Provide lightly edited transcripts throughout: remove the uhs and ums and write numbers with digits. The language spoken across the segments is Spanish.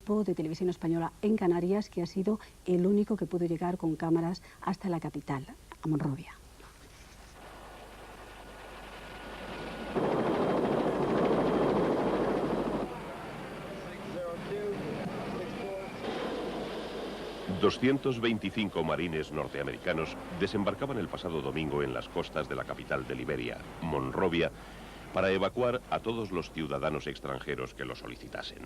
de Televisión Española en Canarias, que ha sido el único que pudo llegar con cámaras hasta la capital, a Monrovia. ...225 marines norteamericanos desembarcaban el pasado domingo en las costas de la capital de Liberia, Monrovia, para evacuar a todos los ciudadanos extranjeros que lo solicitasen.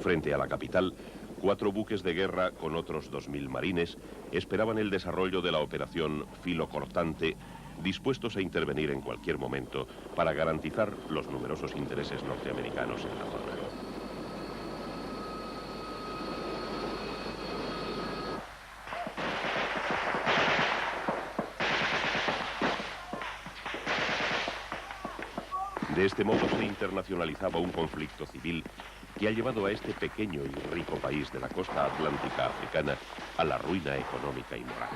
Frente a la capital, 4 buques de guerra con otros 2000 marines esperaban el desarrollo de la operación Filo Cortante, dispuestos a intervenir en cualquier momento para garantizar los numerosos intereses norteamericanos en la zona. De este modo se internacionalizaba un conflicto civil que ha llevado a este pequeño y rico país de la costa atlántica africana a la ruina económica y moral.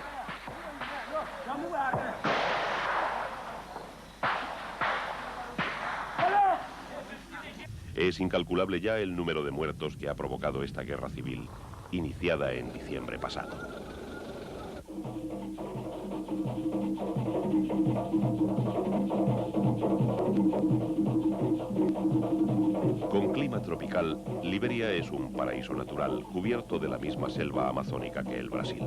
Es incalculable ya el número de muertos que ha provocado esta guerra civil, iniciada en diciembre pasado. Con clima tropical, Liberia es un paraíso natural, cubierto de la misma selva amazónica que el Brasil.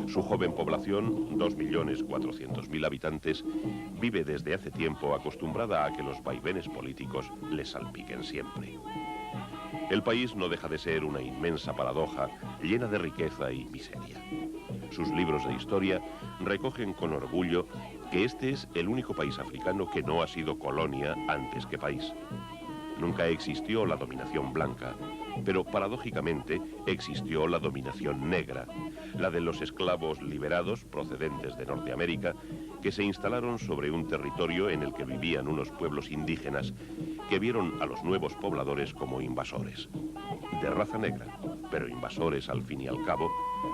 Su joven población, 2.400.000 habitantes, vive desde hace tiempo acostumbrada a que los vaivenes políticos les salpiquen siempre. El país no deja de ser una inmensa paradoja, llena de riqueza y miseria. Sus libros de historia recogen con orgullo que este es el único país africano que no ha sido colonia antes que país. Nunca existió la dominación blanca, pero paradójicamente existió la dominación negra, la de los esclavos liberados procedentes de Norteamérica que se instalaron sobre un territorio en el que vivían unos pueblos indígenas que vieron a los nuevos pobladores como invasores. De raza negra, pero invasores al fin y al cabo,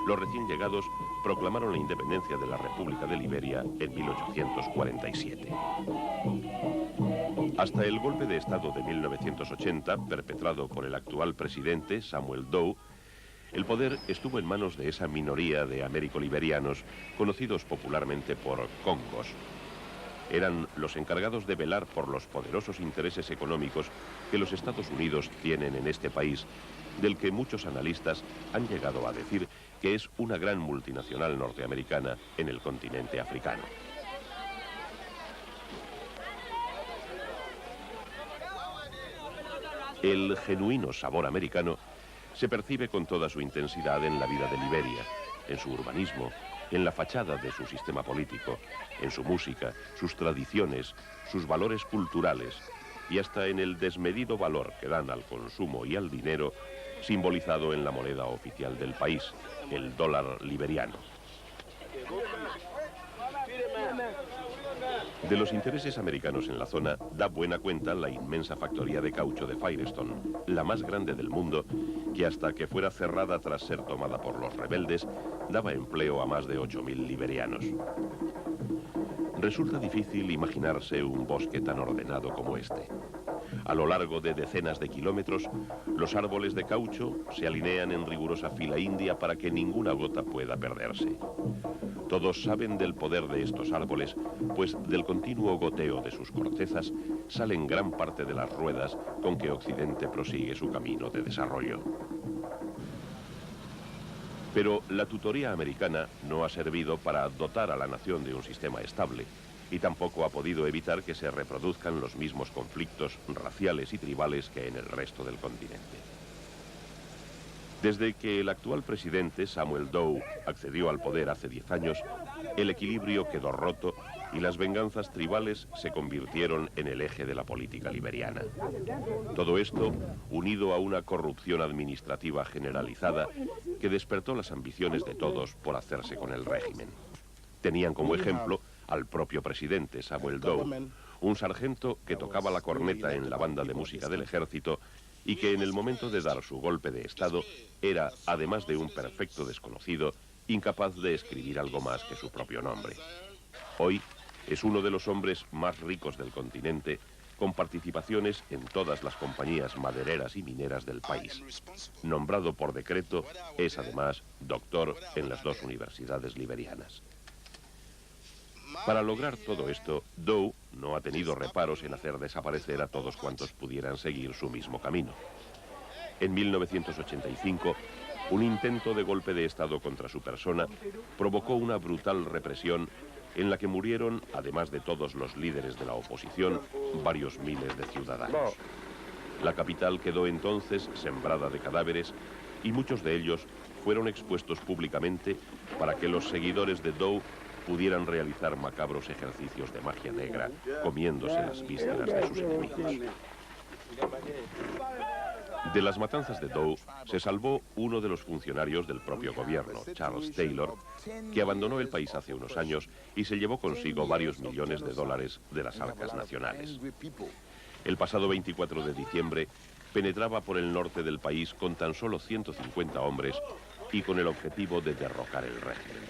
los recién llegados proclamaron la independencia de la República de Liberia en 1847. Hasta el golpe de Estado de 1980, perpetrado por el actual presidente, Samuel Doe, el poder estuvo en manos de esa minoría de américo-liberianos, conocidos popularmente por congos. Eran los encargados de velar por los poderosos intereses económicos que los Estados Unidos tienen en este país, del que muchos analistas han llegado a decir que es una gran multinacional norteamericana en el continente africano. El genuino sabor americano se percibe con toda su intensidad en la vida de Liberia, en su urbanismo, en la fachada de su sistema político, en su música, sus tradiciones, sus valores culturales y hasta en el desmedido valor que dan al consumo y al dinero, simbolizado en la moneda oficial del país, el dólar liberiano. De los intereses americanos en la zona da buena cuenta la inmensa factoría de caucho de Firestone, la más grande del mundo, que hasta que fuera cerrada tras ser tomada por los rebeldes, daba empleo a más de 8.000 liberianos. Resulta difícil imaginarse un bosque tan ordenado como este. A lo largo de decenas de kilómetros, los árboles de caucho se alinean en rigurosa fila india para que ninguna gota pueda perderse. Todos saben del poder de estos árboles, pues del continuo goteo de sus cortezas salen gran parte de las ruedas con que Occidente prosigue su camino de desarrollo. Pero la tutoría americana no ha servido para dotar a la nación de un sistema estable y tampoco ha podido evitar que se reproduzcan los mismos conflictos raciales y tribales que en el resto del continente. Desde que el actual presidente, Samuel Doe, accedió al poder hace 10 años, el equilibrio quedó roto y las venganzas tribales se convirtieron en el eje de la política liberiana. Todo esto unido a una corrupción administrativa generalizada que despertó las ambiciones de todos por hacerse con el régimen. Tenían como ejemplo al propio presidente, Samuel Doe, un sargento que tocaba la corneta en la banda de música del ejército y que en el momento de dar su golpe de Estado era, además de un perfecto desconocido, incapaz de escribir algo más que su propio nombre. Hoy es uno de los hombres más ricos del continente con participaciones en todas las compañías madereras y mineras del país. Nombrado por decreto, es además doctor en las dos universidades liberianas. Para lograr todo esto, Doe no ha tenido reparos en hacer desaparecer a todos cuantos pudieran seguir su mismo camino. En 1985, un intento de golpe de Estado contra su persona provocó una brutal represión en la que murieron, además de todos los líderes de la oposición, varios miles de ciudadanos. La capital quedó entonces sembrada de cadáveres y muchos de ellos fueron expuestos públicamente para que los seguidores de Doe pudieran realizar macabros ejercicios de magia negra, comiéndose las vísceras de sus enemigos. De las matanzas de Doe se salvó uno de los funcionarios del propio gobierno, Charles Taylor, que abandonó el país hace unos años y se llevó consigo varios millones de dólares de las arcas nacionales. El pasado 24 de diciembre penetraba por el norte del país con tan solo 150 hombres y con el objetivo de derrocar el régimen.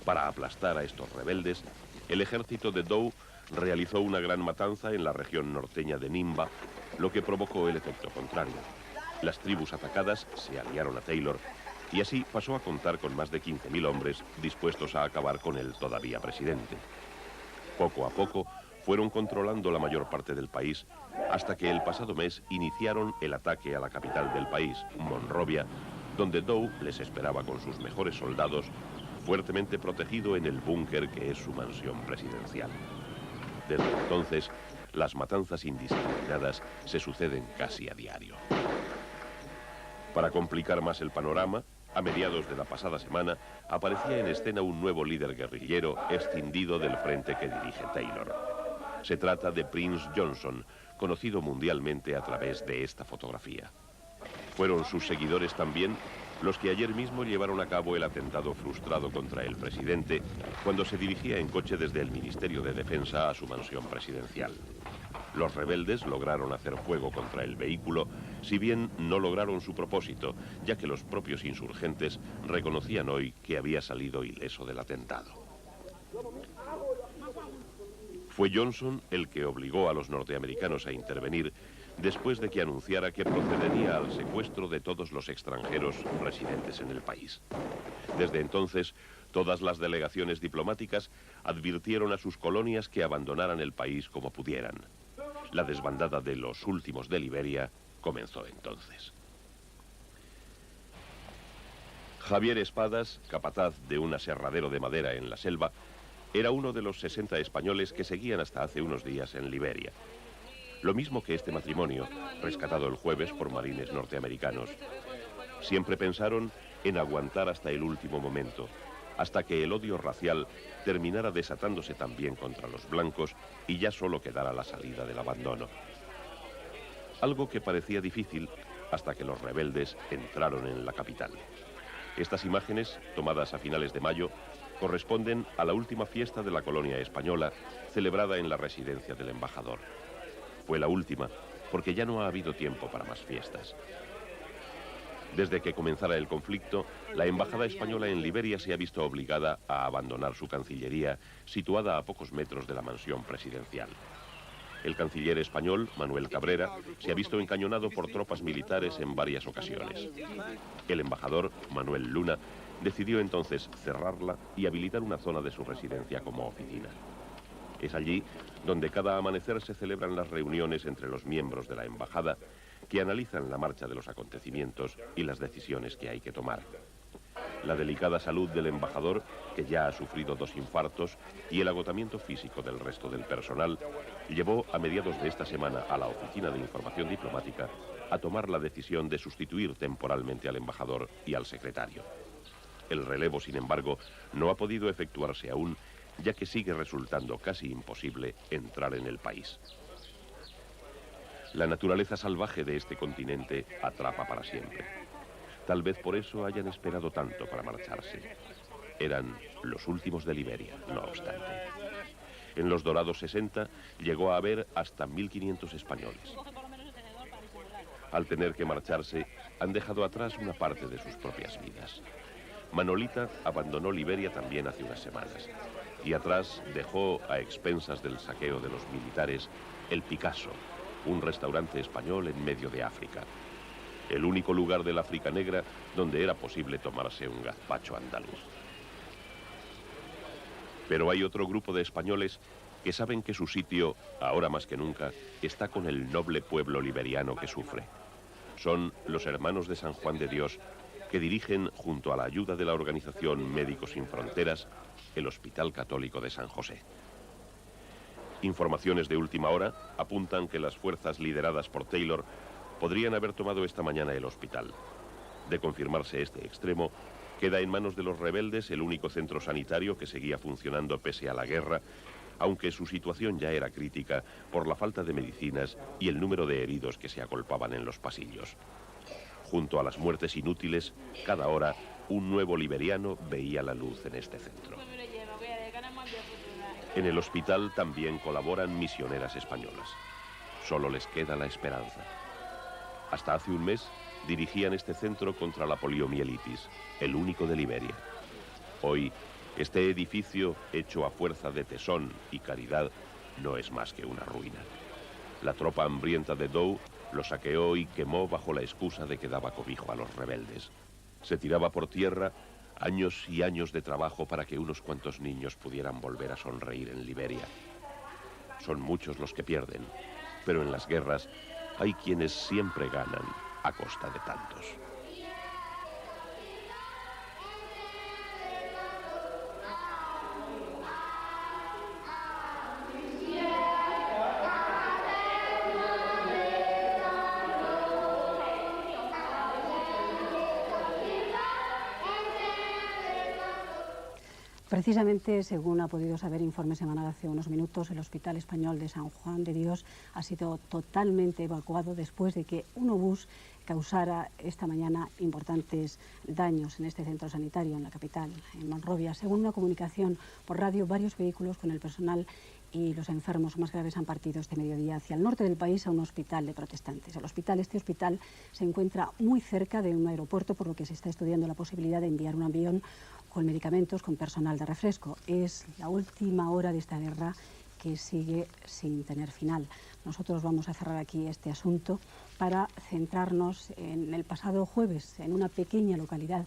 Para aplastar a estos rebeldes, el ejército de Doe realizó una gran matanza en la región norteña de Nimba, lo que provocó el efecto contrario. Las tribus atacadas se aliaron a Taylor y así pasó a contar con más de 15.000 hombres dispuestos a acabar con el todavía presidente. Poco a poco fueron controlando la mayor parte del país hasta que el pasado mes iniciaron el ataque a la capital del país, Monrovia, donde Doe les esperaba con sus mejores soldados, fuertemente protegido en el búnker que es su mansión presidencial. Desde entonces, las matanzas indiscriminadas se suceden casi a diario. Para complicar más el panorama, a mediados de la pasada semana aparecía en escena un nuevo líder guerrillero escindido del frente que dirige Taylor. Se trata de Prince Johnson, conocido mundialmente a través de esta fotografía. Fueron sus seguidores también los que ayer mismo llevaron a cabo el atentado frustrado contra el presidente cuando se dirigía en coche desde el Ministerio de Defensa a su mansión presidencial. Los rebeldes lograron hacer fuego contra el vehículo, si bien no lograron su propósito, ya que los propios insurgentes reconocían hoy que había salido ileso del atentado. Fue Johnson el que obligó a los norteamericanos a intervenir después de que anunciara que procedería al secuestro de todos los extranjeros residentes en el país. Desde entonces, todas las delegaciones diplomáticas advirtieron a sus colonias que abandonaran el país como pudieran. La desbandada de los últimos de Liberia comenzó entonces. Javier Espadas, capataz de un aserradero de madera en la selva, era uno de los 60 españoles que seguían hasta hace unos días en Liberia. Lo mismo que este matrimonio, rescatado el jueves por marines norteamericanos. Siempre pensaron en aguantar hasta el último momento, hasta que el odio racial terminara desatándose también contra los blancos y ya solo quedara la salida del abandono. Algo que parecía difícil hasta que los rebeldes entraron en la capital. Estas imágenes, tomadas a finales de mayo, corresponden a la última fiesta de la colonia española, celebrada en la residencia del embajador. Fue la última, porque ya no ha habido tiempo para más fiestas. Desde que comenzara el conflicto, la embajada española en Liberia se ha visto obligada a abandonar su cancillería, situada a pocos metros de la mansión presidencial. El canciller español, Manuel Cabrera, se ha visto encañonado por tropas militares en varias ocasiones. El embajador, Manuel Luna, decidió entonces cerrarla y habilitar una zona de su residencia como oficina. Es allí donde cada amanecer se celebran las reuniones entre los miembros de la embajada que analizan la marcha de los acontecimientos y las decisiones que hay que tomar. La delicada salud del embajador, que ya ha sufrido 2 infartos, y el agotamiento físico del resto del personal, llevó a mediados de esta semana a la Oficina de Información Diplomática a tomar la decisión de sustituir temporalmente al embajador y al secretario. El relevo, sin embargo, no ha podido efectuarse aún, ya que sigue resultando casi imposible entrar en el país. La naturaleza salvaje de este continente atrapa para siempre. Tal vez por eso hayan esperado tanto para marcharse. Eran los últimos de Liberia, no obstante. En los dorados 60 llegó a haber hasta 1.500 españoles. Al tener que marcharse, han dejado atrás una parte de sus propias vidas. Manolita abandonó Liberia también hace unas semanas y atrás dejó, a expensas del saqueo de los militares, El Picasso, un restaurante español en medio de África. El único lugar del África negra donde era posible tomarse un gazpacho andaluz. Pero hay otro grupo de españoles que saben que su sitio, ahora más que nunca, está con el noble pueblo liberiano que sufre. Son los Hermanos de San Juan de Dios, que dirigen, junto a la ayuda de la organización Médicos Sin Fronteras, el Hospital Católico de San José. Informaciones de última hora apuntan que las fuerzas lideradas por Taylor podrían haber tomado esta mañana el hospital. De confirmarse este extremo, queda en manos de los rebeldes el único centro sanitario que seguía funcionando pese a la guerra, aunque su situación ya era crítica por la falta de medicinas y el número de heridos que se agolpaban en los pasillos. Junto a las muertes inútiles, cada hora un nuevo liberiano veía la luz en este centro. En el hospital también colaboran misioneras españolas. Solo les queda la esperanza. Hasta hace un mes dirigían este centro contra la poliomielitis, el único de Liberia. Hoy, este edificio, hecho a fuerza de tesón y caridad, no es más que una ruina. La tropa hambrienta de Doe lo saqueó y quemó bajo la excusa de que daba cobijo a los rebeldes. Se tiraba por tierra años y años de trabajo para que unos cuantos niños pudieran volver a sonreír en Liberia. Son muchos los que pierden, pero en las guerras hay quienes siempre ganan a costa de tantos. Precisamente, según ha podido saber Informe Semanal hace unos minutos, el Hospital Español de San Juan de Dios ha sido totalmente evacuado después de que un obús causara esta mañana importantes daños en este centro sanitario en la capital, en Monrovia. Según una comunicación por radio, varios vehículos con el personal y los enfermos más graves han partido este mediodía hacia el norte del país a un hospital de protestantes. Este hospital se encuentra muy cerca de un aeropuerto, por lo que se está estudiando la posibilidad de enviar un avión con medicamentos, con personal de refresco. Es la última hora de esta guerra que sigue sin tener final. Nosotros vamos a cerrar aquí este asunto para centrarnos en el pasado jueves, en una pequeña localidad